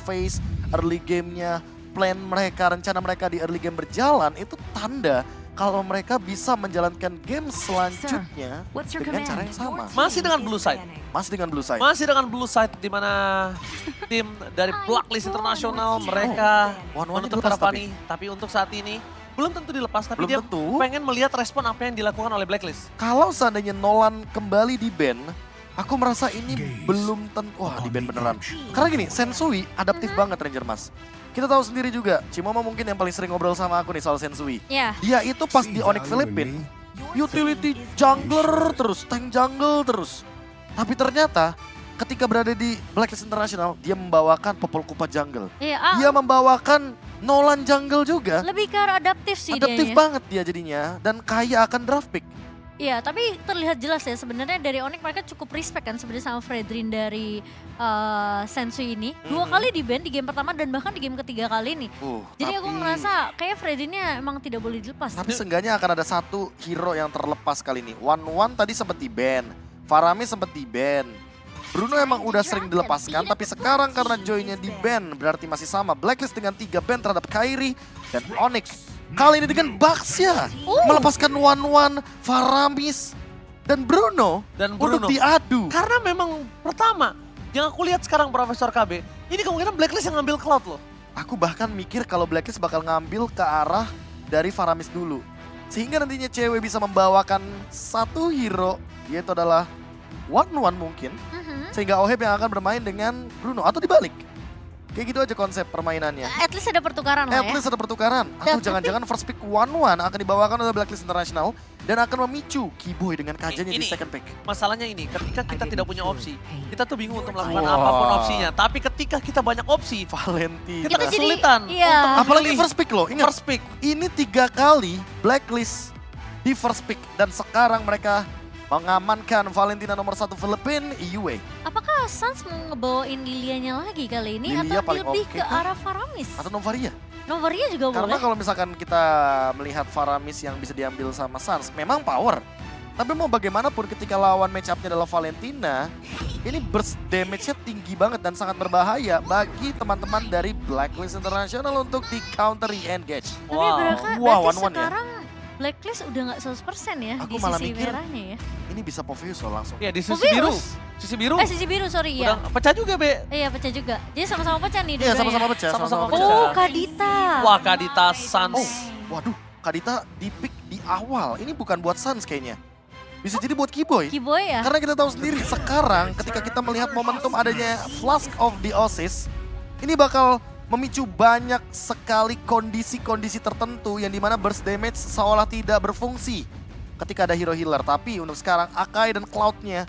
phase, early gamenya, plan mereka, rencana mereka di early game berjalan, itu tanda kalau mereka bisa menjalankan game selanjutnya dengan cara yang sama. Masih dengan blue side. Masih dengan blue side. Masih dengan blue side di mana tim dari Blacklist International mereka One-one-nya menutup dilepas harapan. Tapi untuk saat ini belum tentu dilepas, tapi Belum dia tentu. pengen melihat respon apa yang dilakukan oleh Blacklist. Kalau seandainya Nolan kembali di ban, aku merasa ini belum tentu. Wah, di ban beneran. Karena gini, Sensui adaptif banget Ranger Mas. Kita tahu sendiri juga, Cimoma mungkin yang paling sering ngobrol sama aku nih soal Sensui. Iya. Dia itu pas di Onyx Philippines, utility jungler terus, tank jungle terus. Tapi ternyata ketika berada di Blacklist International, dia membawakan Popol Kupa jungle. Iya, Dia membawakan Nolan jungle juga. lebih ke arah adaptif sih Adaptif dianya. banget dia jadinya, dan kaya akan draft pick. Iya, tapi terlihat jelas ya sebenarnya dari Onyx mereka cukup respect kan sebenarnya sama Fredrin dari Sensui ini. Dua kali di ban di game pertama dan bahkan di game ketiga kali nih. Jadi aku ngerasa kayak Fredrinnya emang tidak boleh dilepas. Tapi seenggaknya akan ada satu hero yang terlepas kali ini. One tadi sempat di ban, Faramis sempat di ban. Bruno emang udah sering dilepaskan, tapi sekarang karena Joy-nya di ban berarti masih sama. Blacklist dengan 3 ban terhadap Kairi dan Onyx. Kali ini dengan Baxia melepaskan One, Faramis dan Bruno, untuk diadu. Karena memang pertama, yang aku lihat sekarang Profesor KB, ini kemungkinan Blacklist yang ngambil Cloud loh. Aku bahkan mikir kalau Blacklist bakal ngambil ke arah dari Faramis dulu. Sehingga nantinya cewek bisa membawakan satu hero, yaitu adalah One mungkin. Sehingga Oheb yang akan bermain dengan Bruno, atau dibalik. Kayak gitu aja konsep permainannya. At least ada pertukaran lah ya. At least ada pertukaran. Atau jangan-jangan first pick One akan dibawakan oleh Blacklist International. Dan akan memicu Keyboy dengan kajanya di second pick. Masalahnya ini, ketika kita tidak punya opsi, kita tuh bingung untuk melakukan apapun opsinya. Tapi ketika kita banyak opsi, Valentina. kita kesulitan untuk apalagi memilih first pick loh, ingat. first pick. Ini 3 kali Blacklist di first pick. Dan sekarang mereka mengamankan Valentina nomor 1 Filipina, Yue. Apakah Suns mau ngebawain Lilianya lagi kali ini Lilia atau paling lebih oke ke kan? arah Faramis? Atau Novaria. Novaria juga Karena boleh. kalau misalkan kita melihat Faramis yang bisa diambil sama Suns, memang power. Tapi mau bagaimanapun ketika lawan match up-nya adalah Valentina, ini burst damage-nya tinggi banget dan sangat berbahaya bagi teman-teman dari Blacklist International untuk di counter re-engage. Tapi berarti One ya. sekarang Blacklist udah nggak 100% ya Aku di malah sisi mikir, merahnya ya. Ini bisa Povius loh langsung. Ya di sisi Povius. biru. Sisi biru. Sisi biru sorry Udah ya. pecah juga, Be. Iya pecah juga. Jadi sama-sama pecah nih Iya dua-duanya. sama-sama pecah. Sama-sama pecah. Oh Kadita. Wah, Kadita Suns. Oh, waduh, Kadita di pick di awal. Ini bukan buat Suns kayaknya. Bisa jadi buat Keyboy. Keyboy ya. Karena kita tahu sendiri sekarang ketika kita melihat momentum adanya Flask of the Oasis, ini bakal memicu banyak sekali kondisi-kondisi tertentu yang dimana burst damage seolah tidak berfungsi ketika ada hero healer. Tapi untuk sekarang Akai dan Cloud-nya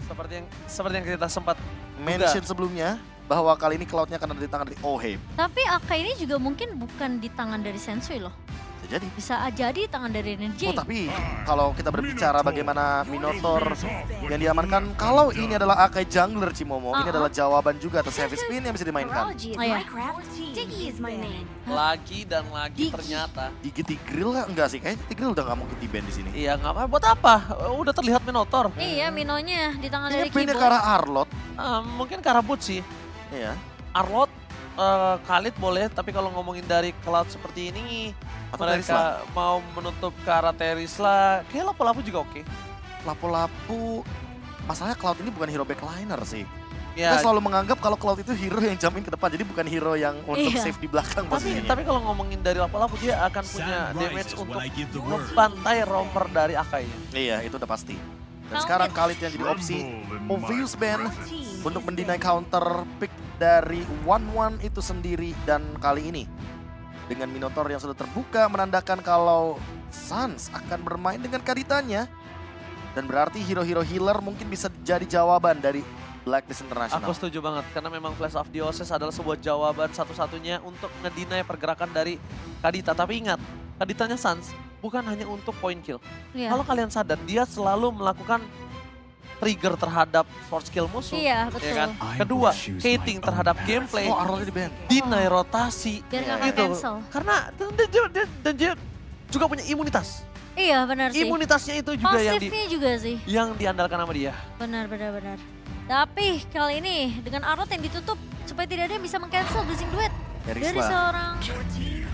Seperti yang kita sempat mention sebelumnya bahwa kali ini Cloud-nya akan ada di tangan dari Oheb. Tapi Akai ini juga mungkin bukan di tangan dari Sensui loh. Bisa jadi. Bisa jadi di tangan dari Energy. Oh tapi kalau kita berbicara bagaimana Minotaur yang diamankan, kalau ini adalah Akai jungler Cimomo, ini adalah jawaban juga atas heavy spin yang bisa dimainkan. lagi dan lagi ternyata. Gigi Tigreal nggak? Enggak sih, kayaknya Tigreal udah nggak mungkin di-ban di sini. Iya, nggak apa buat apa? Udah terlihat Minotaur. Iya Minonya di tangan Ini dari ban-nya Keyboy. ke arah Arlot. Mungkin Karabut sih. Iya. Arlot, Khalid boleh, tapi kalau ngomongin dari Cloud seperti ini, Atau mereka mau menutup ke arah Terisla, kayak lapu-lapu juga oke. Lapu-lapu, masalahnya Cloud ini bukan hero backliner sih. Ya, Kita selalu menganggap kalau Cloud itu hero yang jamin ke depan, jadi bukan hero yang untuk Iya. save di belakang posisinya. tapi kalau ngomongin dari lapu-lapu, dia akan punya damage untuk membantai roamer dari Akai. Iya, itu udah pasti. Dan Kalau sekarang Khalid yang jadi opsi, obvious ban untuk mendinai counter pick dari One itu sendiri. Dan kali ini dengan Minotaur yang sudah terbuka menandakan kalau Suns akan bermain dengan Kaditanya. Dan berarti hero-hero healer mungkin bisa jadi jawaban dari Blacklist International. Aku setuju banget, karena memang Flash of the Oasis adalah sebuah jawaban satu-satunya untuk ngedinai pergerakan dari Kadita. Tapi ingat, Kaditanya Suns bukan hanya untuk point kill. Iya. Kalau kalian sadar, dia selalu melakukan trigger terhadap short skill musuh. Iya betul. Ya kan? Kedua, hating terhadap gameplay, Oh, Arlotnya di ban. deny rotasi. Biar nggak Iya. akan cancel. Karena dan dia juga punya imunitas. Iya benar sih. Imunitasnya itu juga Pasifnya juga sih. yang diandalkan sama dia. Benar. Tapi kali ini dengan Arlot yang ditutup supaya tidak ada yang bisa meng-cancel Blazing Duet dari Terisla. seorang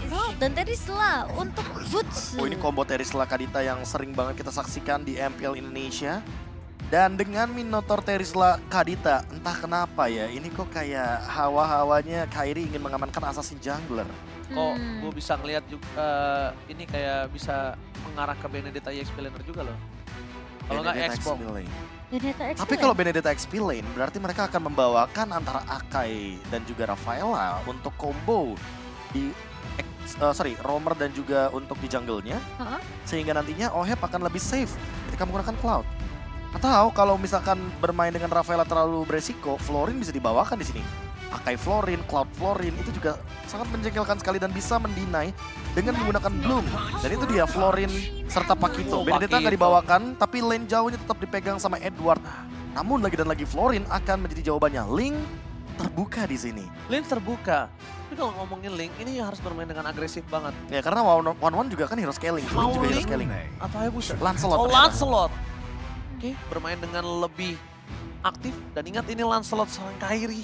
Rob dan Terisla untuk Butsu. Oh, ini combo Terisla Kadita yang sering banget kita saksikan di MPL Indonesia. Dan dengan Minotaur Terisla Kadita, entah kenapa ya, ini kok kayak hawa-hawanya Kairi ingin mengamankan Assassin Jungler. Kok gue bisa ngeliat juga ini kayak bisa mengarah ke Benedetta EXP laner juga loh. Kalau nggak Benedetta Xbox. XP lane. Benedetta XP. Tapi kalau Benedetta XP lane, berarti mereka akan membawakan antara Akai dan juga Rafaela untuk combo di Roamer dan juga untuk di jungle-nya. Sehingga nantinya Oheb akan lebih safe ketika menggunakan Cloud. Atau kalau misalkan bermain dengan Rafaela terlalu beresiko, Florin bisa dibawakan di sini. Akai Florin, Cloud Florin itu juga sangat menjengkelkan sekali dan bisa mendinai dengan menggunakan Bloom. Dan itu dia Florin serta Pakito. Benedetta nggak dibawakan, tapi lane jauhnya tetap dipegang sama Edward. Namun lagi dan lagi Florin akan menjadi jawabannya. Link terbuka di sini. Link terbuka. Tapi kalau ngomongin Link, ini harus bermain dengan agresif banget. Ya karena One juga kan hero scaling. Florin Mau juga hero Link scaling. atau Hayabusa? Lancelot. Oh, ternyata. Lancelot. Oke, bermain dengan lebih aktif. Dan ingat ini Lancelot seorang Kairi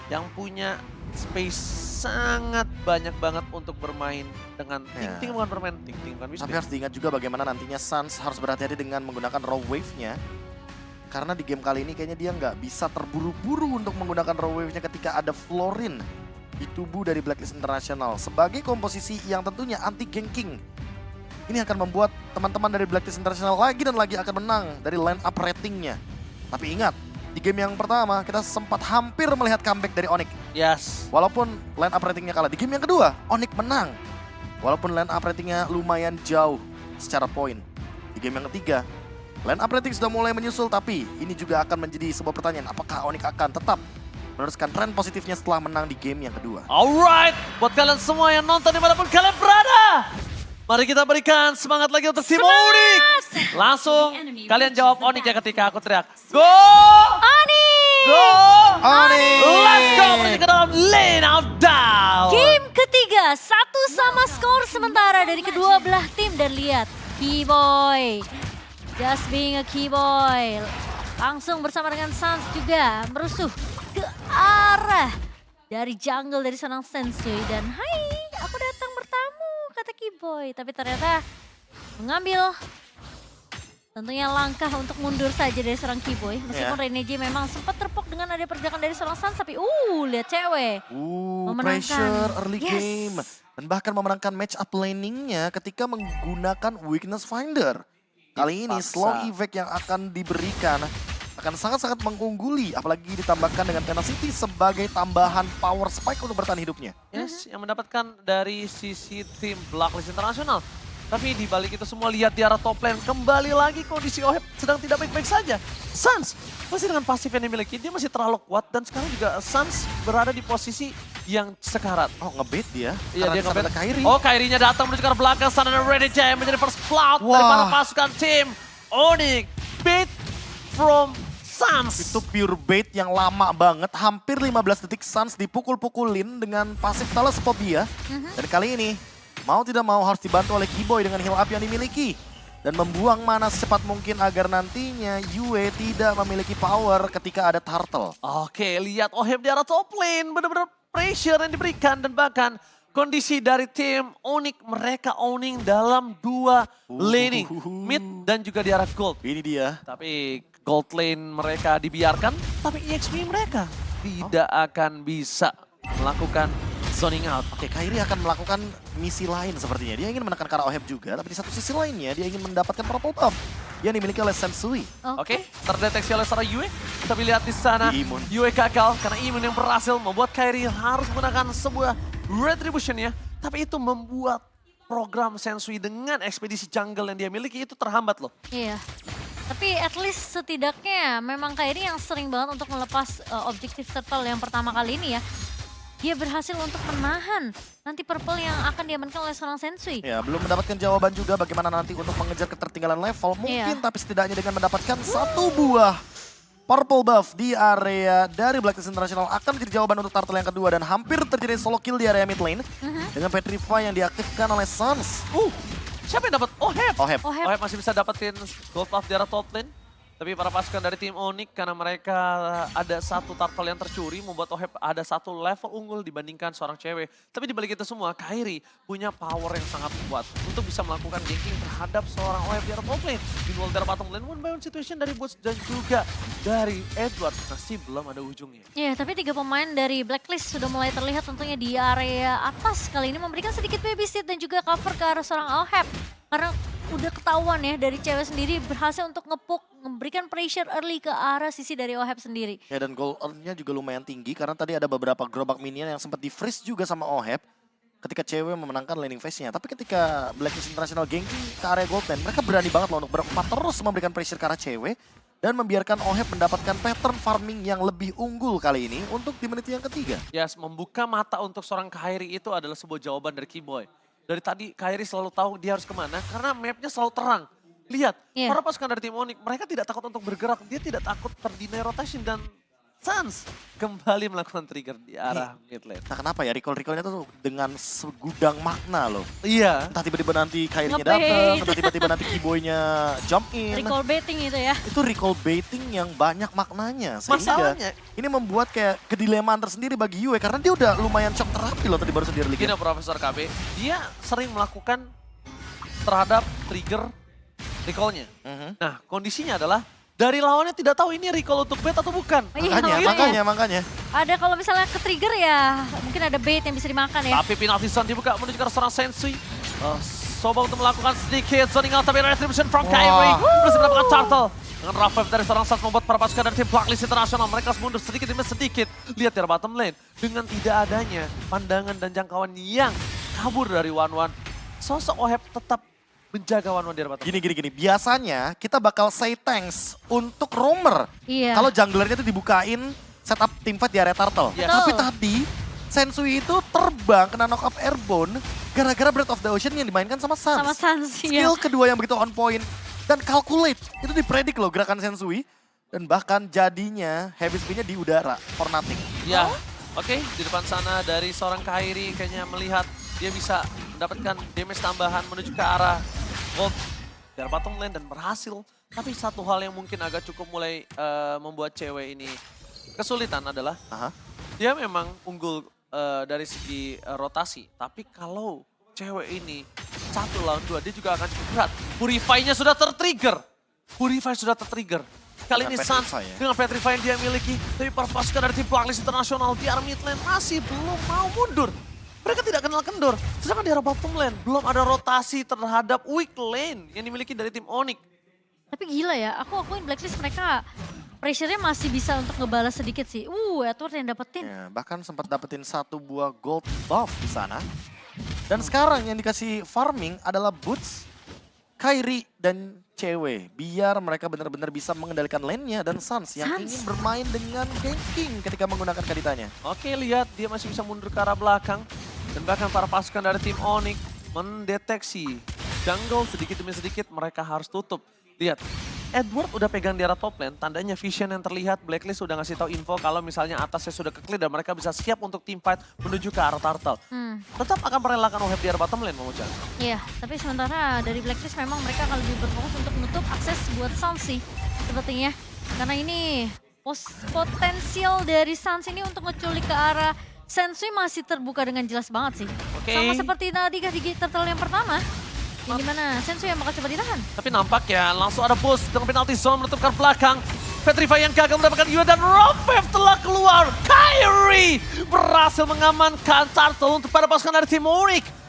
yang punya space sangat banyak banget untuk bermain dengan ting-ting bukan bermain ting-ting bukan bisa. Tapi harus diingat juga bagaimana nantinya Suns harus berhati-hati dengan menggunakan raw wave-nya. Karena di game kali ini kayaknya dia nggak bisa terburu-buru untuk menggunakan raw wave-nya ketika ada Florin di tubuh dari Blacklist International. Sebagai komposisi yang tentunya anti ganking. Ini akan membuat teman-teman dari Blacklist International lagi dan lagi akan menang dari line up ratingnya. Tapi ingat, di game yang pertama kita sempat hampir melihat comeback dari Onyx. Yes. Walaupun line up ratingnya kalah. Di game yang kedua, Onyx menang. Walaupun line up ratingnya lumayan jauh secara poin. Di game yang ketiga, line up rating sudah mulai menyusul. Tapi ini juga akan menjadi sebuah pertanyaan. Apakah Onyx akan tetap meneruskan tren positifnya setelah menang di game yang kedua? Alright, buat kalian semua yang nonton dimanapun kalian berada. Mari kita berikan semangat lagi untuk tim Onyx. Langsung kalian jawab Onyx ya ketika aku teriak. Go! Onyx! Go! Onyx! Let's go menuju ke dalam lane of down. Game ketiga, 1-1 skor sementara dari kedua belah tim. Dan lihat, Keyboy. Just being a Keyboy. Langsung bersama dengan Suns juga merusuh ke arah dari jungle dari seorang Sensui. Dan hai, aku datang bertamu, kata Keyboy. Tapi ternyata mengambil tentunya langkah untuk mundur saja dari seorang Keyboy. Meskipun Reneji memang sempat terpok dengan ada pergerakan dari seorang Suns. Tapi lihat cewek. Memenangkan. Pressure early Yes. game. Dan bahkan memenangkan match up laningnya ketika menggunakan weakness finder. Kali ini Dipaksa. slow effect yang akan diberikan akan sangat-sangat mengungguli. Apalagi ditambahkan dengan tenacity sebagai tambahan power spike untuk bertahan hidupnya. Yes, yang mendapatkan dari sisi tim Blacklist International. Tapi di balik itu semua lihat di arah top lane. Kembali lagi kondisi Oheb sedang tidak baik-baik saja. Suns masih dengan pasif yang dimiliki. Dia masih terlalu kuat dan sekarang juga Suns berada di posisi yang sekarat. Oh, ngebait dia. Iya, Karena dia di sana ngebait. ada Kairi. Oh, Kairinya datang menuju ke arah belakang. Sana ada Ready Jaya menjadi first blood dari para pasukan tim Onyx. Beat from Suns. Itu pure bait yang lama banget. Hampir 15 detik Suns dipukul-pukulin dengan pasif Thalasphobia. Dan kali ini mau tidak mau harus dibantu oleh Keyboy dengan heal up yang dimiliki. Dan membuang mana secepat mungkin agar nantinya Yue tidak memiliki power ketika ada Turtle. Oke, lihat Oheb di arah top lane. Benar-benar pressure yang diberikan. Dan bahkan kondisi dari tim Onyx. Mereka owning dalam dua laning. Mid dan juga di arah gold. Ini dia. Tapi gold lane mereka dibiarkan. Tapi EXP mereka tidak akan bisa melakukan zoning out. Oke, Kairi akan melakukan misi lain sepertinya. Dia ingin menekan ke arah Oheb juga, tapi di satu sisi lainnya dia ingin mendapatkan purple buff yang dimiliki oleh Sensui. Oke, terdeteksi oleh seorang Yue. Tapi lihat di sana, Imun. Yue gagal karena Imun yang berhasil membuat Kairi harus menggunakan sebuah retribution-nya. Tapi itu membuat program Sensui dengan ekspedisi jungle yang dia miliki itu terhambat loh. Iya. Tapi at least setidaknya memang Kairi yang sering banget untuk melepas objektif turtle yang pertama kali ini ya. Dia berhasil untuk menahan nanti purple yang akan diamankan oleh seorang Sensui. Ya, belum mendapatkan jawaban juga bagaimana nanti untuk mengejar ketertinggalan level. Mungkin, tapi setidaknya dengan mendapatkan satu buah purple buff di area dari Blacklist International akan menjadi jawaban untuk turtle yang kedua. Dan hampir terjadi solo kill di area mid lane dengan Petrify yang diaktifkan oleh Suns. Siapa yang dapat? Oheb. Oheb. Oheb. Oheb masih bisa dapetin gold buff di arah top lane. Tapi para pasukan dari tim Onyx karena mereka ada satu turtle yang tercuri membuat OHEP ada satu level unggul dibandingkan seorang cewek. Tapi dibalik itu semua, Kairi punya power yang sangat kuat untuk bisa melakukan ganking terhadap seorang OHEP di top lane. Di dual dari bottom lane, one by one situation dari Boots dan juga dari Edward masih belum ada ujungnya. Ya, tapi 3 pemain dari Blacklist sudah mulai terlihat tentunya di area atas kali ini memberikan sedikit babysit dan juga cover ke arah seorang OHEP. Karena udah ketahuan ya dari cewek sendiri berhasil untuk ngepuk, memberikan pressure early ke arah sisi dari OHEP sendiri. Ya dan goal earn-nya juga lumayan tinggi karena tadi ada beberapa gerobak minion yang sempat di-freeze juga sama OHEP ketika cewek memenangkan laning phase-nya. Tapi ketika Blacklist International ganking ke area gold lane, mereka berani banget loh untuk berempat terus memberikan pressure ke arah cewek dan membiarkan OHEP mendapatkan pattern farming yang lebih unggul kali ini untuk di menit yang ketiga. Yes, membuka mata untuk seorang Kairi itu adalah sebuah jawaban dari Keyboy. Dari tadi Kairi selalu tahu dia harus kemana karena mapnya selalu terang. Lihat, para pasukan dari tim Onyx, mereka tidak takut untuk bergerak. Dia tidak takut terdinai rotation dan Suns kembali melakukan trigger di arah mid lane. Nah kenapa ya recall-recallnya tuh dengan segudang makna loh. Iya. Entah tiba-tiba nanti Kairinya datang, entah tiba-tiba nanti Keyboy-nya jump in. Recall baiting itu ya. Itu recall baiting yang banyak maknanya. Sehingga Masalahnya ini membuat kayak kedilemaan tersendiri bagi Yue karena dia udah lumayan shock terapi loh tadi baru sendiri gini Profesor KB, dia sering melakukan terhadap trigger recall-nya. Nah kondisinya adalah dari lawannya tidak tahu ini recall untuk bait atau bukan. Makanya. Ada kalau misalnya ke trigger ya mungkin ada bait yang bisa dimakan ya. Tapi penalti zone dibuka menuju ke seorang Sensui. Coba untuk melakukan sedikit zoning out tapi retribution from Kairi. Berhasil mendapatkan turtle. Dengan revive dari seorang Suns membuat para pasukan dari tim Blacklist International. Mereka harus mundur sedikit demi sedikit. Lihat di bottom lane. Dengan tidak adanya pandangan dan jangkauan yang kabur dari One One. Sosok OHEP tetap menjaga One One di bottom. Gini. Biasanya kita bakal say thanks untuk roamer. Iya. Kalau junglernya tuh dibukain setup teamfight di area turtle. Yes. Tapi tadi Sensui itu terbang kena knock up airborne gara-gara Breath of the Ocean yang dimainkan sama Suns. Sama Suns, iya. Skill kedua yang begitu on point dan calculate. Itu dipredik loh gerakan Sensui. Dan bahkan jadinya heavy spin-nya di udara for nothing. Ya, oke. Di depan sana dari seorang Kairi kayaknya melihat dia bisa mendapatkan damage tambahan menuju ke arah gold dari bottom lane dan berhasil. Tapi satu hal yang mungkin agak cukup mulai membuat cewek ini kesulitan adalah dia memang unggul dari segi rotasi. Tapi kalau cewek ini 1 lawan 2 dia juga akan cukup berat. Purify-nya sudah tertrigger. Kali ini Suns dengan Petrify yang dia miliki. Tapi para pasukan dari tim Blacklist International di arah mid lane masih belum mau mundur. Mereka tidak kenal kendor. Sedangkan di arah bottom lane belum ada rotasi terhadap weak lane yang dimiliki dari tim Onyx. Tapi gila ya, aku akuin Blacklist mereka pressure-nya masih bisa untuk ngebalas sedikit sih. Edward yang dapetin. Ya, bahkan sempat dapetin 1 buah gold buff di sana. Dan sekarang yang dikasih farming adalah Boots, Kairi, dan cewek. Biar mereka benar-benar bisa mengendalikan lane-nya dan Suns yang ingin bermain dengan ganking ketika menggunakan kaditanya. Oke, lihat dia masih bisa mundur ke arah belakang. Dan bahkan para pasukan dari tim Onyx mendeteksi jungle sedikit demi sedikit mereka harus tutup. Lihat, Edward udah pegang di arah top lane, tandanya vision yang terlihat, Blacklist udah ngasih tahu info kalau misalnya atasnya sudah ke-clear dan mereka bisa siap untuk team fight menuju ke arah turtle. Tetap akan merelakan OHEP di arah bottom lane, Momocha. Iya, tapi sementara dari Blacklist memang mereka akan lebih berfokus untuk menutup akses buat Suns sih, sepertinya. Karena ini potensial dari Suns ini untuk ngeculik ke arah Sensui masih terbuka dengan jelas banget sih. Sama seperti tadi di turtle yang pertama. Yang dimana Sensui yang bakal coba ditahan. Tapi nampak ya langsung ada boost dengan penalti zone menutupkan belakang. Petrify yang gagal mendapatkan Yue dan Ropev telah keluar. Kairi berhasil mengamankan turtle untuk para pasukan dari tim Onyx.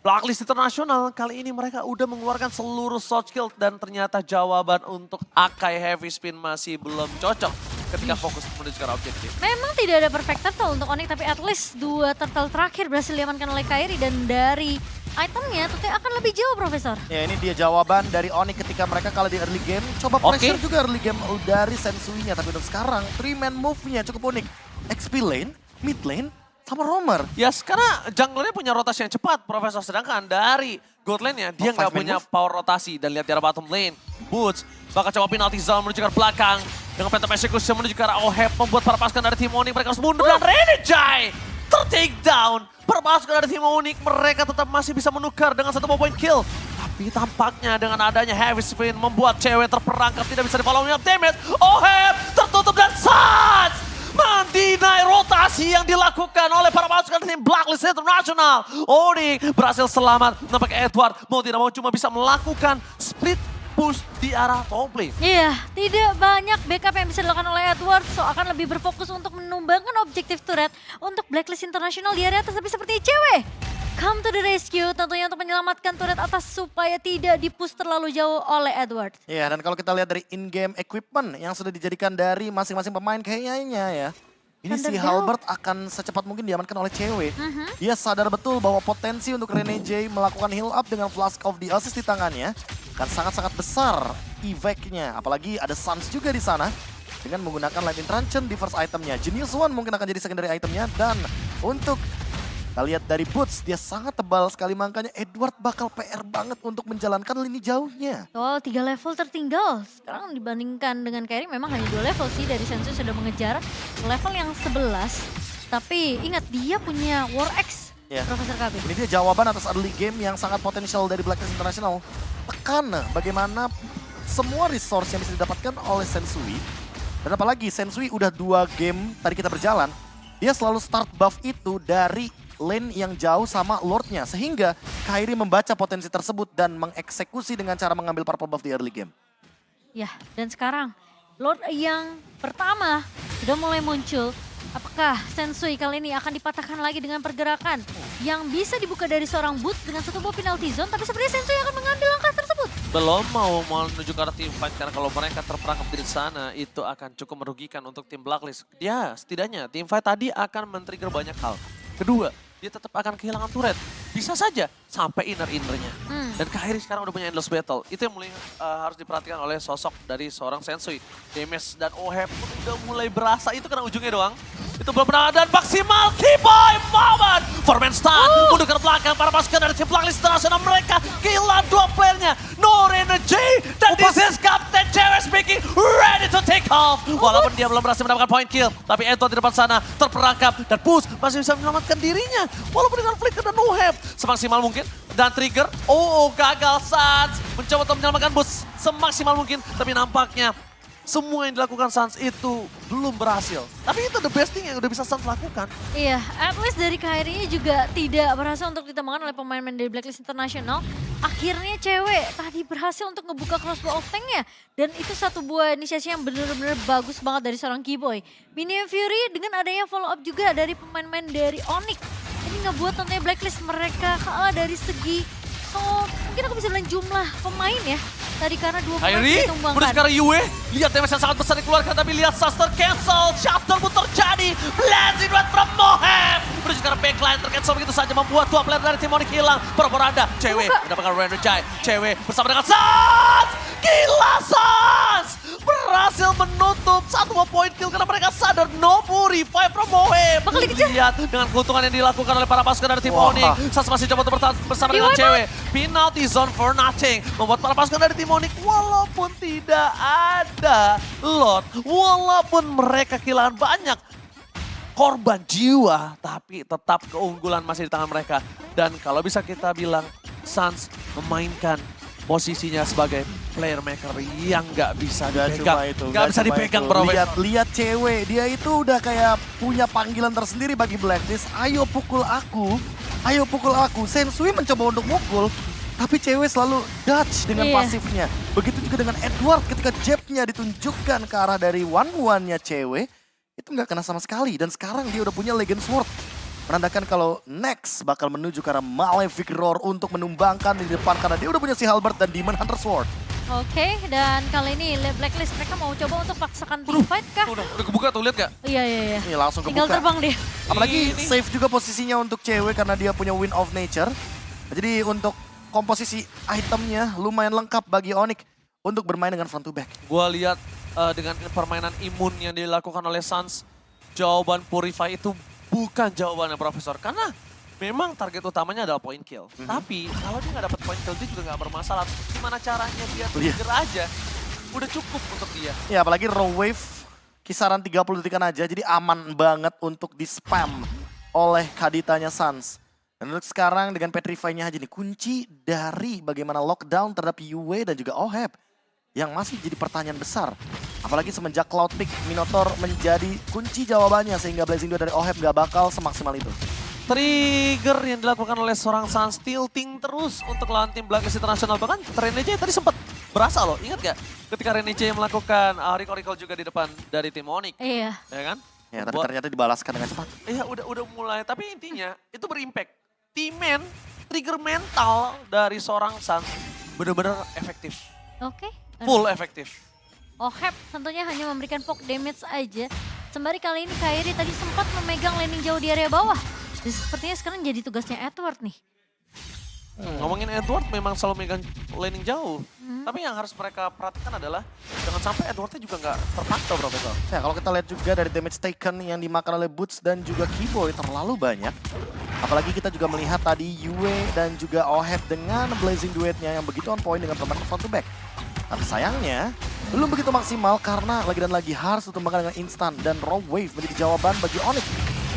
Blacklist International kali ini mereka udah mengeluarkan seluruh soft skill dan ternyata jawaban untuk Akai Heavy Spin masih belum cocok ketika fokus menuju ke arah objektif. Memang tidak ada perfect turtle untuk Onyx tapi at least 2 turtle terakhir berhasil diamankan oleh Kairi dan dari itemnya tentunya akan lebih jauh, Profesor. Ya ini dia jawaban dari Onyx ketika mereka kalah di early game. Coba pressure juga early game dari Sensui-nya. Tapi untuk sekarang 3-man move-nya cukup unik. XP lane, mid lane, sama roamer. Ya karena junglernya punya rotasi yang cepat, Profesor. Sedangkan dari gold lane-nya dia nggak punya power rotasi. Dan lihat di arah bottom lane, Boots bakal coba penalti zone menuju ke arah belakang. Dengan Phantom Execution menuju ke arah OHEP membuat para pasukan dari tim Onyx mereka harus mundur dan Renejai ter-take down. Para pasukan dari tim Onyx mereka tetap masih bisa menukar dengan 1 point kill. Tapi tampaknya dengan adanya heavy spin membuat cewek terperangkap tidak bisa di-follow up damage. Oheb tertutup dan Suns mendinai rotasi yang dilakukan oleh para pasukan tim Blacklist International. Onyx berhasil selamat. Nampaknya Edward mau tidak mau cuma bisa melakukan split push di arah top lane. Iya, tidak banyak backup yang bisa dilakukan oleh Edward, so akan lebih berfokus untuk menumbangkan objektif turret untuk Blacklist International di area atas, tapi seperti cewek. Come to the rescue tentunya untuk menyelamatkan turret atas supaya tidak dipush terlalu jauh oleh Edward. Iya, dan kalau kita lihat dari in-game equipment yang sudah dijadikan dari masing-masing pemain kayaknya ya. Ini si Thunderbell. Halbert akan secepat mungkin diamankan oleh cewek. Dia sadar betul bahwa potensi untuk Rene J melakukan heal up dengan Flask of the Assist di tangannya kan sangat-sangat besar evek-nya. Apalagi ada Suns juga di sana dengan menggunakan Lightning Truncheon di first itemnya. Genius One mungkin akan jadi secondary itemnya, dan untuk kita lihat dari Boots, dia sangat tebal sekali, makanya Edward bakal PR banget untuk menjalankan lini jauhnya. Oh, 3 level tertinggal. Sekarang dibandingkan dengan Kairi memang hanya 2 level sih, dari Sensui sudah mengejar level yang 11. Tapi ingat dia punya War X, Ya. Profesor KB. Ini dia jawaban atas early game yang sangat potensial dari Blacklist International. Tekan bagaimana semua resource yang bisa didapatkan oleh Sensui. Dan apalagi Sensui udah 2 game tadi kita berjalan, dia selalu start buff itu dari lane yang jauh sama Lordnya. Sehingga Kairi membaca potensi tersebut dan mengeksekusi dengan cara mengambil purple buff di early game. Ya, dan sekarang Lord yang pertama sudah mulai muncul. Apakah Sensui kali ini akan dipatahkan lagi dengan pergerakan yang bisa dibuka dari seorang Boots dengan satu buah penalty zone, tapi sepertinya Sensui akan mengambil langkah tersebut. Belum mau menuju ke arah team fight, karena kalau mereka terperangkap di sana itu akan cukup merugikan untuk tim Blacklist. Ya, setidaknya team fight tadi akan men-trigger banyak hal. Kedua, dia tetap akan kehilangan turret. Bisa saja sampai inner-innernya. Dan Kairi sekarang udah punya endless battle. Itu yang mulai harus diperhatikan oleh sosok dari seorang Sensui. Demes dan Oheb pun udah mulai berasa, itu kena ujungnya doang. Itu belum pernah, dan maksimal Keyboy moment. Foreman stun, mundur ke belakang para pasukan dari tim Blacklist International. Mereka kehilangan 2 playernya. No Energy dan this is Captain Cherry speaking, ready to take off. Walaupun dia belum berhasil mendapatkan point kill, tapi Eto di depan sana terperangkap dan Push masih bisa menyelamatkan dirinya. Walaupun dengan flicker dan Oheb semaksimal mungkin. Dan trigger, gagal Suns. Mencoba untuk menyelamatkan Boots semaksimal mungkin. Tapi nampaknya semua yang dilakukan Suns itu belum berhasil. Tapi itu the best thing yang udah bisa Suns lakukan. Iya, at least dari Kairi juga tidak berhasil untuk ditembakkan oleh pemain-pemain dari Blacklist International. Akhirnya cewek tadi berhasil untuk ngebuka crossbow of tank-nya. Dan itu satu buah inisiasi yang benar-benar bagus banget dari seorang Keyboy. Minion Fury dengan adanya follow up juga dari pemain-pemain dari Onyx. Ini ngebuat tentunya Blacklist mereka kalah dari segi, mungkin aku bisa bilang jumlah pemain ya. Tadi karena 2 pemain Kairi, ditumbangkan. udah sekarang Yue. Lihat damage yang sangat besar dikeluarkan, tapi lihat Suster cancel. Chapter pun terjadi. Blazing Red from Moheb. Udah sekarang backline tercancel begitu saja, membuat 2 player dari tim Onyx hilang. Propaganda, cewek mendapatkan Render Jai. Cewek bersama dengan Suns. Gila Suns! Berhasil menutup 1 point kill karena mereka sadar Nobu revive from Moheb. Bakal dikejar. Lihat dengan keuntungan yang dilakukan oleh para pasukan dari tim Onyx. Suns masih coba untuk bertahan bersama dengan Rewind, cewek. Penalty zone for nothing. Membuat para pasukan dari tim Onyx walaupun tidak ada Lord. Walaupun mereka kehilangan banyak korban jiwa, tapi tetap keunggulan masih di tangan mereka. Dan kalau bisa kita bilang, Suns memainkan posisinya sebagai player maker yang nggak bisa dipegang. Nggak bisa dipegang, bro. Lihat cewek, dia itu udah kayak punya panggilan tersendiri bagi Blacklist. Ayo pukul aku, ayo pukul aku. Sensui mencoba untuk mukul, tapi cewek selalu dodge dengan pasifnya. Begitu juga dengan Edward ketika jabnya ditunjukkan ke arah dari one-one-nya cewek. Itu nggak kena sama sekali, dan sekarang dia udah punya Legend Sword. Menandakan kalau next bakal menuju ke arah Malefic Roar untuk menumbangkan di depan karena dia udah punya si Halbert dan Demon Hunter Sword. Oke, dan kali ini Blacklist mereka mau coba untuk paksakan team fight kah? Udah kebuka tuh, lihat gak? Iya. Ini langsung Tinggal kebuka. terbang dia. Apalagi Ini. safe juga posisinya untuk cewek karena dia punya Wind of Nature. Jadi untuk komposisi itemnya lumayan lengkap bagi Onyx untuk bermain dengan front to back. Gua lihat dengan permainan imun yang dilakukan oleh Suns, jawaban Purify itu bukan jawabannya Profesor. Karena memang target utamanya adalah point kill. Tapi kalau dia nggak dapat point kill, dia juga nggak bermasalah. Gimana caranya dia trigger aja, udah cukup untuk dia. Ya apalagi raw wave kisaran 30 detikan aja, jadi aman banget untuk di spam oleh Kaditanya Suns. Dan untuk sekarang dengan Petrify-nya aja nih, kunci dari bagaimana lockdown terhadap Yue dan juga Oheb yang masih jadi pertanyaan besar. Apalagi semenjak Cloud Peak, Minotaur menjadi kunci jawabannya sehingga Blazing 2 dari Oheb gak bakal semaksimal itu. Trigger yang dilakukan oleh seorang Suns tilting terus untuk lawan tim Blacklist International. Bahkan Renege tadi sempat berasa loh, ingat gak? Ketika Renege melakukan recall juga di depan dari tim Onyx. Iya. Ya kan? Ya, tapi ternyata dibalaskan dengan cepat. Iya udah mulai, tapi intinya itu berimpact. Teammate, trigger mental dari seorang Suns benar-benar efektif. Oke. Full efektif. Oheb tentunya hanya memberikan poke damage aja. Sembari kali ini Kairi tadi sempat memegang landing jauh di area bawah. Dan sepertinya sekarang jadi tugasnya Edward nih. Ngomongin Edward memang selalu megang landing jauh. Tapi yang harus mereka perhatikan adalah jangan sampai Edwardnya juga nggak terpantau, Profesor. Ya, kalau kita lihat juga dari damage taken yang dimakan oleh Boots dan juga Keyboy terlalu banyak. Apalagi kita juga melihat tadi Yue dan juga Oheb dengan Blazing duetnya yang begitu on point dengan permainan front to back. Tapi sayangnya belum begitu maksimal karena lagi dan lagi harus ditumbangkan dengan instan dan raw wave menjadi jawaban bagi Onyx.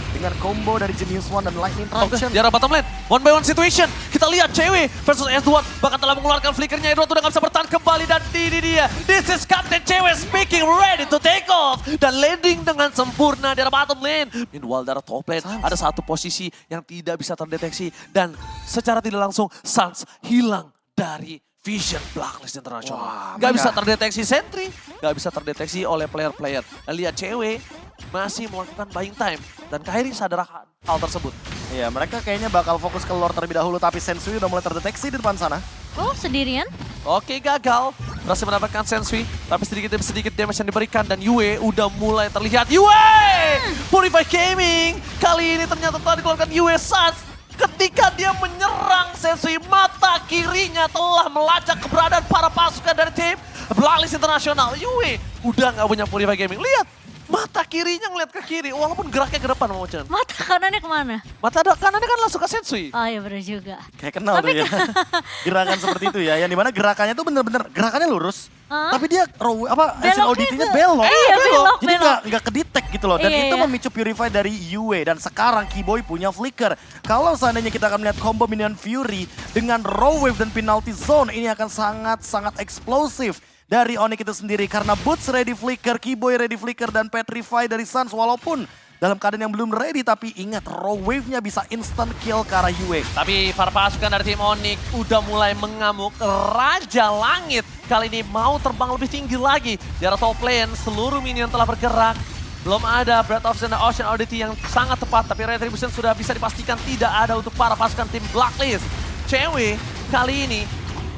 Dengan combo dari Genius One dan Lightning Truncheon. Di arah bottom lane, one by one situation. Kita lihat CW versus Edward bahkan telah mengeluarkan flickernya. Edward udah gak bisa bertahan kembali dan ini dia. This is Captain CW speaking, ready to take off. Dan landing dengan sempurna di arah bottom lane. Meanwhile di arah top lane ada satu posisi yang tidak bisa terdeteksi. Dan secara tidak langsung Suns hilang dari Vision Blacklist International. Gak bisa terdeteksi sentry, gak bisa terdeteksi oleh player-player. Dan lihat CW masih melakukan buying time. Dan Kairi sadar hal tersebut. Iya, mereka kayaknya bakal fokus ke lore terlebih dahulu, tapi Sensui udah mulai terdeteksi di depan sana. Oh, sendirian? Oke, gagal. Berhasil mendapatkan Sensui, tapi sedikit demi sedikit damage yang diberikan. Dan Yue udah mulai terlihat. Yue! Purify Gaming! Kali ini ternyata telah dikeluarkan Yue Suns. Ketika dia menyerang Sensui, mata kirinya telah melacak keberadaan para pasukan dari tim Blacklist International. Yue udah nggak punya Purify Gaming. Lihat, mata kirinya ngeliat ke kiri, walaupun geraknya ke depan, Mochen. Mata kanannya kemana? Mata kanannya kan langsung ke Sensui. Oh iya bener juga. Kayak kenal tuh ya. Gerakan seperti itu ya, yang dimana gerakannya tuh bener-bener, gerakannya lurus. Tapi dia action auditnya belok. Iya, belok. Jadi nggak kedetek gitu loh. Dan Iya, itu iya. memicu Purify dari Yue. Dan sekarang Keyboy punya flicker. Kalau seandainya kita akan melihat combo Minion Fury dengan Raw Wave dan Penalty Zone, ini akan sangat-sangat eksplosif dari Onyx itu sendiri. Karena Boots ready flicker, Keyboy ready flicker, dan Petrify dari Suns walaupun dalam keadaan yang belum ready, tapi ingat Raw Wave-nya bisa instant kill ke arah Yue. Tapi para pasukan dari tim Onyx udah mulai mengamuk. Raja Langit kali ini mau terbang lebih tinggi lagi. Di arah top lane, seluruh minion telah bergerak. Belum ada Breath of the Ocean Oddity yang sangat tepat, tapi Retribution sudah bisa dipastikan tidak ada untuk para pasukan tim Blacklist. CW kali ini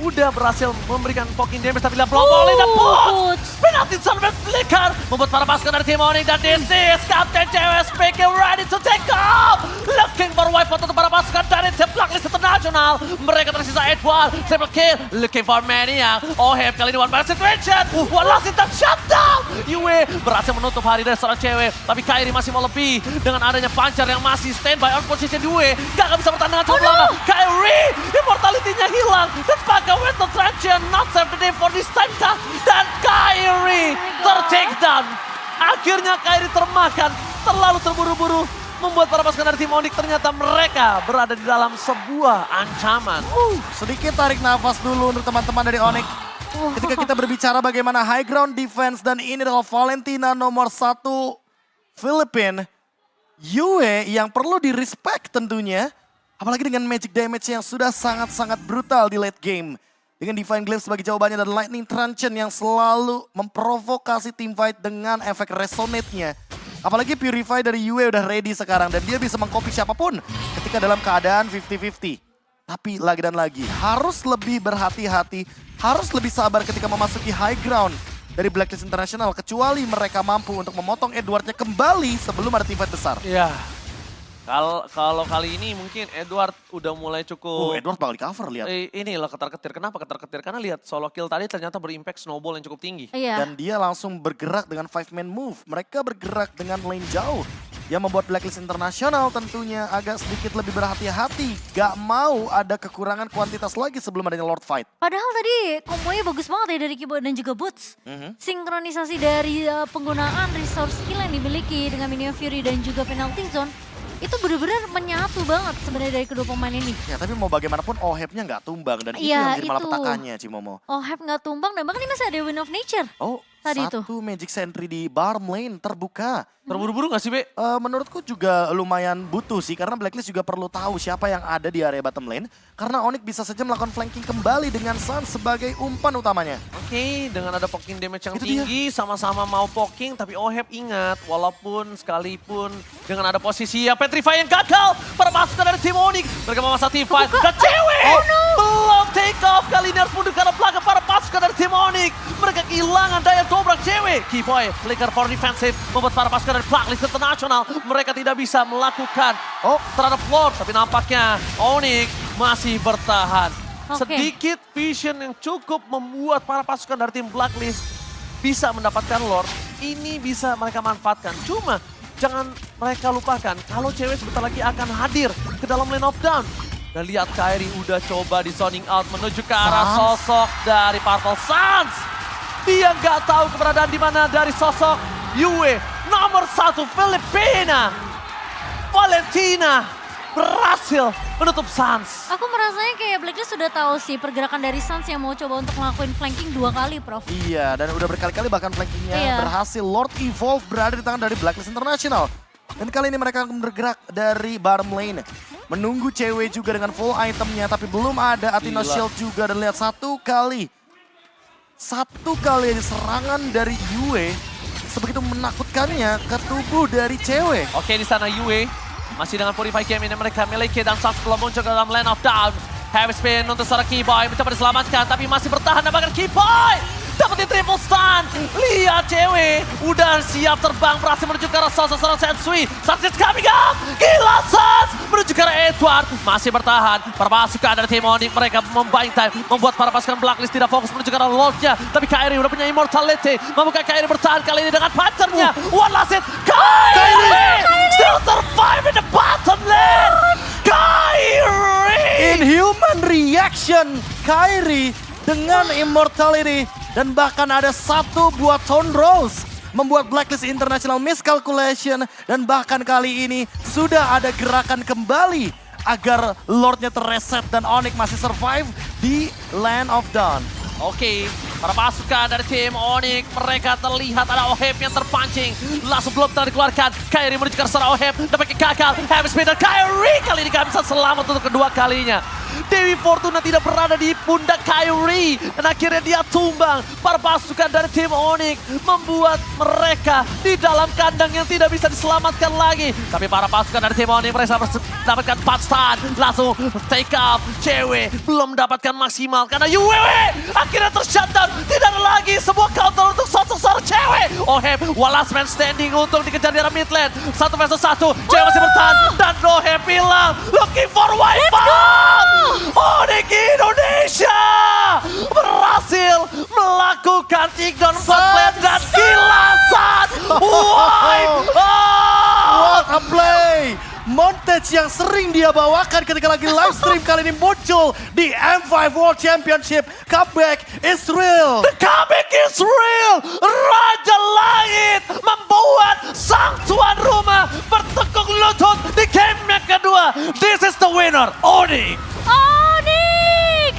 udah berhasil memberikan poking damage, tapi lihat Blomoli dan Boots! Penalti Sunbird flicker membuat para pasukan dari tim Onyx, dan this is Captain CW speaking, ready to take off! Looking for wipe untuk para pasukan dari tim Blacklist International. Mereka tersisa Edward, triple kill, looking for Maniac. Oheb kali ini one man situation, one last in that shutdown! Yue berhasil menutup hari dari seorang cewek, tapi Kairi masih mau lebih. Dengan adanya Pancar yang masih standby on position Yue, gak bisa bertahan dengan cukup lama. Kairi, immortality-nya hilang, dan sebagai with the Truncheon, not save the day for this time, dan Kairi ter-take down. Akhirnya Kairi termakan, terlalu terburu-buru, membuat para pasukan dari tim Onyx ternyata mereka berada di dalam sebuah ancaman. Sedikit tarik nafas dulu untuk teman-teman dari Onyx. Ketika kita berbicara bagaimana high ground defense, dan ini adalah Valentina nomor 1 Filipina. Yue yang perlu di-respect tentunya. Apalagi dengan magic damage yang sudah sangat-sangat brutal di late game. Dengan Divine Glaive sebagai jawabannya dan Lightning Truncheon yang selalu memprovokasi teamfight dengan efek resonate-nya. Apalagi Purify dari Yue udah ready sekarang dan dia bisa mengcopy siapapun ketika dalam keadaan 50-50. Tapi lagi dan lagi harus lebih berhati-hati, harus lebih sabar ketika memasuki high ground dari Blacklist International. Kecuali mereka mampu untuk memotong Edwardnya kembali sebelum ada teamfight besar. Iya. Kalau kali ini mungkin Edward udah mulai cukup... Edward bakal di cover, lihat. Ini loh ketar-ketir. Kenapa ketar-ketir? Karena lihat solo kill tadi ternyata berimpact snowball yang cukup tinggi. Iya. Dan dia langsung bergerak dengan 5-man move. Mereka bergerak dengan lane jauh. Yang membuat Blacklist International tentunya agak sedikit lebih berhati-hati. Gak mau ada kekurangan kuantitas lagi sebelum adanya Lord Fight. Padahal tadi kombonya bagus banget ya dari Keyboard dan juga Boots. Sinkronisasi dari penggunaan resource skill yang dimiliki dengan Minion Fury dan juga Penalty Zone. itu benar-benar menyatu banget sebenarnya dari kedua pemain ini. Ya tapi mau bagaimanapun Oheb-nya nggak tumbang dan itu Iya, yang jadi malah itu. petakannya Cimomo. Oheb nggak tumbang dan bahkan ini masih ada Wind of Nature. Oh, Tadi satu Magic Sentry di Barm Lane terbuka. Terburu-buru gak sih, Be? Menurutku juga lumayan butuh sih karena Blacklist juga perlu tahu siapa yang ada di area bottom lane. Karena Onyx bisa saja melakukan flanking kembali dengan Sun sebagai umpan utamanya. Oke, dengan ada poking damage yang Itu dia. tinggi, sama-sama mau poking, tapi Oheb ingat, walaupun sekalipun dengan ada posisi ya Petrify yang gagal, permasukan dari tim Onyx, mereka memaksa team fight, dan cewek belum take off, kali ini harus mundur karena belakang para pasukan dari tim Onyx. Mereka kehilangan daya dobrak cewek. Keyboy, flicker for defensive, membuat para pasukan dari Blacklist International, mereka tidak bisa melakukan terhadap Lord, tapi nampaknya Onyx masih bertahan. Oke. Sedikit vision yang cukup membuat para pasukan dari tim Blacklist bisa mendapatkan Lord. Ini bisa mereka manfaatkan. Cuma jangan mereka lupakan kalau cewek sebentar lagi akan hadir ke dalam lane of down. Dan lihat Kairi udah coba di zoning out menuju ke arah sosok dari Purple Suns. Dia nggak tahu keberadaan di mana dari sosok Yue nomor 1 Filipina. Valentina berhasil menutup Suns. Aku merasanya kayak Blacklist sudah tahu sih pergerakan dari Suns yang mau coba untuk ngelakuin flanking 2 kali, Prof. Iya, dan udah berkali-kali bahkan flankingnya Iya. berhasil. Lord Evolve berada di tangan dari Blacklist International. Dan kali ini mereka akan bergerak dari bottom lane. Menunggu cewek juga dengan full itemnya, tapi belum ada Athena Gila. Shield juga. Dan lihat satu kali aja serangan dari Yue sebegitu menakutkannya ke tubuh dari cewek. Oke, di sana Yue masih dengan 45 game ini mereka miliki dan Suns belum muncul ke dalam lane of down. Heavy spin untuk seorang Keyboy mencoba diselamatkan tapi masih bertahan dan bahkan Keyboy dapetin triple stun. Lihat cewek udah siap terbang berhasil menuju ke arah sosok seorang Sensui. Suns is coming up. Gila Suns menuju ke arah Edward. Masih bertahan. Para pasukan dari tim Onyx mereka membuying time. Membuat para pasukan Blacklist tidak fokus menuju ke arah Lordnya. Tapi Kairi udah punya immortality. Mampukah Kairi bertahan kali ini dengan patternnya. One last hit. Kairi still survive in the bottom lane. Kairi. Inhuman reaction Kairi dengan immortality dan bahkan ada satu buat Tone Rose membuat Blacklist International miscalculation dan bahkan kali ini sudah ada gerakan kembali agar Lordnya terreset dan Onyx masih survive di Land of Dawn. Oke, para pasukan dari tim Onyx mereka terlihat ada Oheb yang terpancing. Langsung belum dikeluarkan. Kairi menuju ke arah Oheb, dapat gagal. Heavy spin dan Kairi kali ini gak bisa selamat untuk kedua kalinya. Dewi Fortuna tidak berada di pundak Kairi dan akhirnya dia tumbang. Para pasukan dari tim Onyx membuat mereka di dalam kandang yang tidak bisa diselamatkan lagi. Tapi para pasukan dari tim Onyx mereka mendapatkan 4 stun. Langsung take up. Cewek belum mendapatkan maksimal karena Yue akhirnya tershutdown. Tidak ada lagi sebuah counter untuk sosok seorang cewek. Oheb, one last man standing untuk dikejar di arah mid lane. 1 versus 1, cewek masih bertahan. Dan Oheb bilang, looking for wipe out. Onyx Indonesia berhasil melakukan takedown 4 lane dan gila Suns wipe out. What a play! Montage yang sering dia bawakan ketika lagi live stream kali ini muncul di M5 World Championship. Comeback is real. The comeback is real. Raja Langit membuat sang tuan rumah bertekuk lutut di game yang kedua. This is the winner, Onyx. Onyx!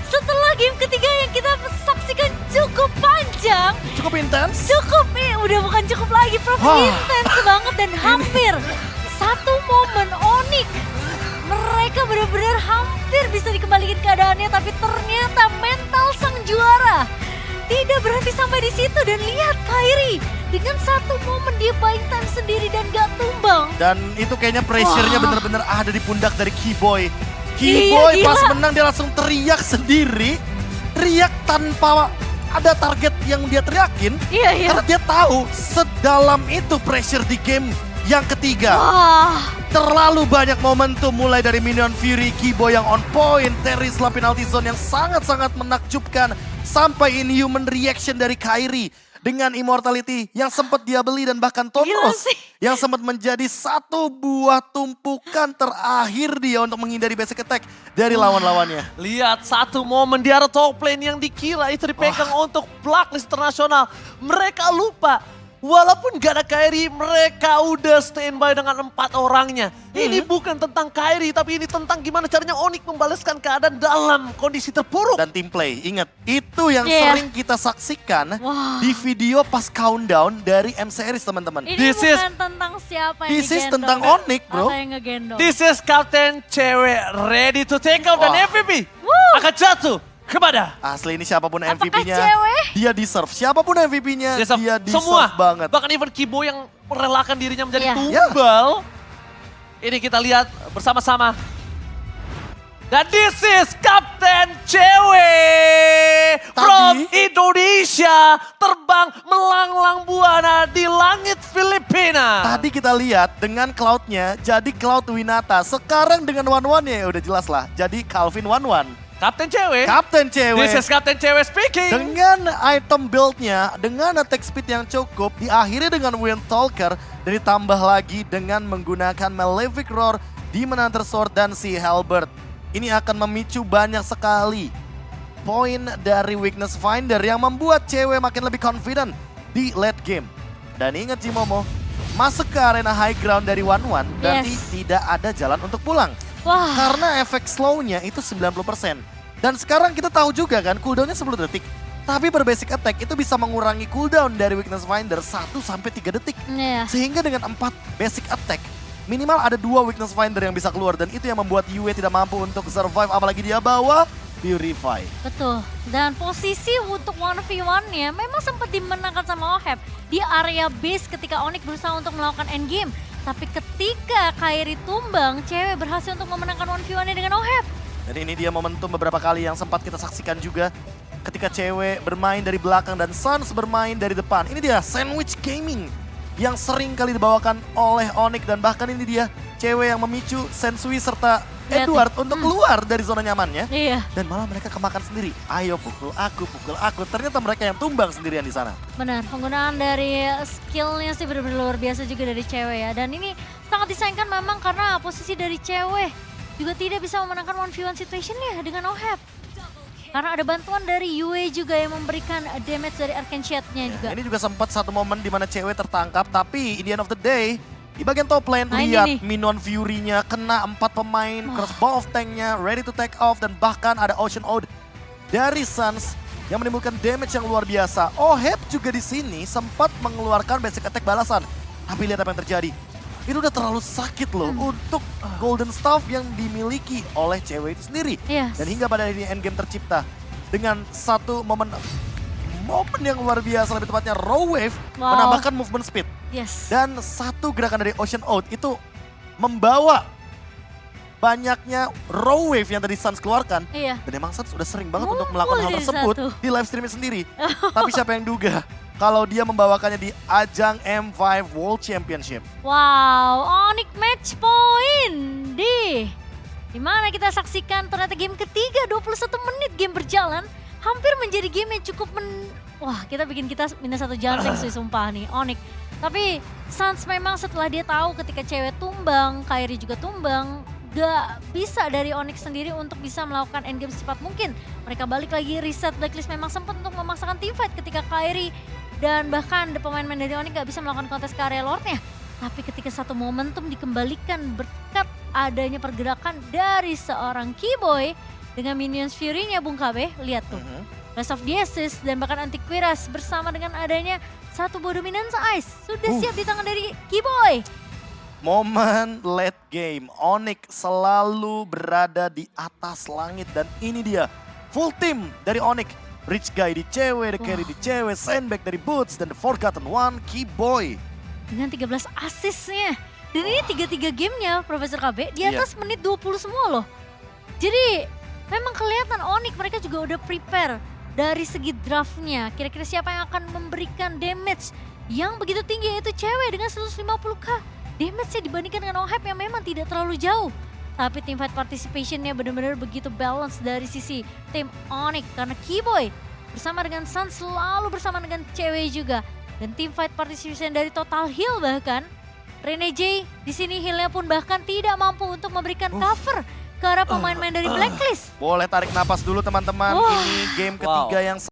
Setelah game ketiga yang kita saksikan cukup panjang, Cukup intens. udah bukan cukup lagi, Prof. Wah. Intens banget dan hampir satu momen Onyx. Mereka benar-benar hampir bisa dikembalikan keadaannya, tapi ternyata mental sang juara tidak berhenti sampai di situ. Dan lihat Kairi dengan satu momen dia buying time sendiri dan gak tumbang. Dan itu kayaknya pressure-nya Wah. bener-bener ada di pundak dari Keyboy. Keyboy Iya, pas gila. menang dia langsung teriak sendiri. Teriak tanpa ada target yang dia teriakin. Iya, iya. Karena dia tahu sedalam itu pressure di game yang ketiga. Wah, Terlalu banyak momentum mulai dari Minion Fury, Keyboy yang on point, Terry Slap penalty zone yang sangat-sangat menakjubkan. Sampai inhuman reaction dari Kairi dengan immortality yang sempat dia beli dan bahkan Gila Tonros sih. yang sempat menjadi satu buah tumpukan terakhir dia untuk menghindari basic attack dari lawan-lawannya. Lihat satu momen di arah top lane yang dikira itu dipegang untuk Blacklist Internasional. Mereka lupa Walaupun gak ada Kairi, mereka udah standby dengan 4 orangnya. Ini bukan tentang Kairi, tapi ini tentang gimana caranya Onyx membalaskan keadaan dalam kondisi terpuruk. Dan tim play, ingat itu yang sering kita saksikan di video pas countdown dari M Series teman-teman. Ini This bukan tentang siapa yang This is digendong. tentang Onyx bro. Atau yang ngegendong. This is Captain Cewek ready to take off dan Wah. MVP akan jatuh kepada Asli ini siapapun Apakah MVP-nya, cewek? dia deserve. Siapapun MVP-nya, dia deserve semua banget. bahkan even Kibo yang merelakan dirinya menjadi Iya. tumbal. Ini kita lihat bersama-sama. Dan this is Kapten Cewek from Indonesia terbang melanglang buana di langit Filipina. Tadi kita lihat dengan Cloud-nya jadi Cloud Winata. Sekarang dengan One-One ya udah jelas lah. Jadi Calvin One-One. Kapten Cewek. Kapten Cewek. This is Kapten Cewek speaking. Dengan item build-nya, dengan attack speed yang cukup, diakhiri dengan Wind Talker, dan ditambah lagi dengan menggunakan Malefic Roar, Demon Hunter Sword, dan si Halberd. Ini akan memicu banyak sekali poin dari Weakness Finder yang membuat cewek makin lebih confident di late game. Dan ingat Cimomo, masuk ke arena high ground dari One-One, berarti tidak ada jalan untuk pulang. Wah. Karena efek slow-nya itu 90%. Dan sekarang kita tahu juga kan cooldown-nya 10 detik. Tapi per basic attack itu bisa mengurangi cooldown dari Weakness Finder 1-3 detik. Iya. Sehingga dengan 4 basic attack, minimal ada 2 Weakness Finder yang bisa keluar. Dan itu yang membuat Yue tidak mampu untuk survive, apalagi dia bawa Purify. Betul. Dan posisi untuk 1v1-nya memang sempat dimenangkan sama Oheb di area base ketika Onyx berusaha untuk melakukan endgame. Tapi ketika Kairi tumbang, cewek berhasil untuk memenangkan 1v1-nya dengan Oheb. Dan ini dia momentum beberapa kali yang sempat kita saksikan juga. Ketika cewek bermain dari belakang dan Suns bermain dari depan. Ini dia sandwich gaming yang sering kali dibawakan oleh Onyx. Dan bahkan ini dia cewek yang memicu Sensui serta Edward untuk keluar dari zona nyamannya. Iya. Dan malah mereka kemakan sendiri. Ayo pukul aku, pukul aku. Ternyata mereka yang tumbang sendirian di sana. Benar, penggunaan dari skillnya sih benar-benar luar biasa juga dari cewek ya. Dan ini sangat disayangkan memang karena posisi dari cewek juga tidak bisa memenangkan 1v1 situation-nya dengan Oheb. Karena ada bantuan dari Yue juga yang memberikan damage dari Arcane Shade-nya juga. Ini juga sempat satu momen di mana cewek tertangkap. Tapi in the end of the day, di bagian top lane, Nah, ini lihat nih. Minion Fury-nya kena 4 pemain, crossbow of tank-nya ready to take off, dan bahkan ada Ocean Ode dari Suns yang menimbulkan damage yang luar biasa. Oheb juga di sini sempat mengeluarkan basic attack balasan. Tapi lihat apa yang terjadi. Itu udah terlalu sakit loh untuk Golden Staff yang dimiliki oleh cewek itu sendiri. Yes. Dan hingga pada ini endgame tercipta dengan satu momen yang luar biasa, lebih tepatnya Raw Wave menambahkan movement speed. Yes. Dan satu gerakan dari Ocean Ode itu membawa banyaknya Raw Wave yang tadi Suns keluarkan. Iya. Dan emang Suns udah sering banget untuk Ngumpul melakukan hal jadi tersebut satu. di live streamnya sendiri. Tapi siapa yang duga kalau dia membawakannya di ajang M5 World Championship. Wow, Onyx match point di mana kita saksikan ternyata game ketiga 21 menit game berjalan. Hampir menjadi game yang cukup wah, kita minus 1 jantung sih sumpah nih Onyx. Tapi Suns memang setelah dia tahu ketika cewek tumbang, Kairi juga tumbang, gak bisa dari Onyx sendiri untuk bisa melakukan endgame secepat mungkin. Mereka balik lagi reset Blacklist, memang sempat untuk memaksakan teamfight ketika Kairi dan bahkan pemain-pemain dari Onyx gak bisa melakukan kontes ke area Lordnya. Tapi ketika satu momentum dikembalikan berkat adanya pergerakan dari seorang Keyboy dengan Minions Fury-nya Bung KB, lihat tuh. Rest of the Assist dan bahkan Antiquiras bersama dengan adanya satu buah Dominance Ice sudah siap di tangan dari Keyboy. Momen late game, Onyx selalu berada di atas langit dan ini dia full team dari Onyx. Rich Guy di cewek, The Carry di cewek, Sandbag dari Boots, dan The Forgotten One, Keyboy. Dengan 13 assist-nya. Dan ini 3-3 gamenya Profesor KB di atas menit 20 semua loh. Jadi memang kelihatan Onyx mereka juga udah prepare dari segi draftnya. Kira-kira siapa yang akan memberikan damage yang begitu tinggi, yaitu cewek dengan 150k. Damage-nya dibandingkan dengan Oheb yang memang tidak terlalu jauh. Tapi teamfight participation-nya benar-benar begitu balance dari sisi tim Onyx. Karena Keyboy bersama dengan Sun selalu bersama dengan cewek juga. Dan teamfight participation dari Total Heal bahkan. Rene J di sini healnya pun bahkan tidak mampu untuk memberikan cover ke arah pemain-pemain dari Blacklist. Boleh tarik napas dulu teman-teman, ini game ketiga yang